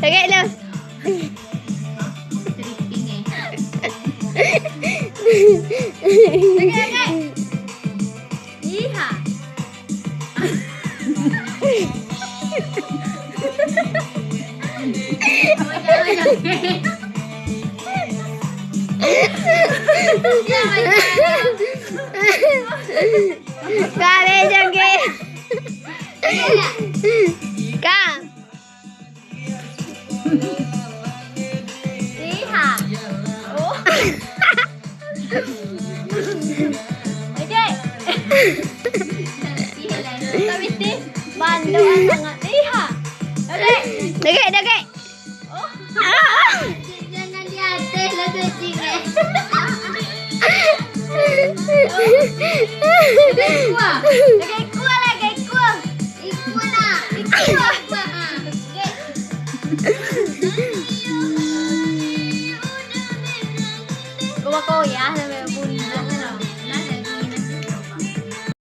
Lagay lang. Tripping eh. Lagay. Iha. Kare jangge. Ka. Iha. Oh. Okay. Tapi ti bandu ang mga iha. Okay. Dagay. Oh. Jangan diate lah kucing eh. Lagay kuah. Ikua lah. Kuah kau ya, sampai bunyi.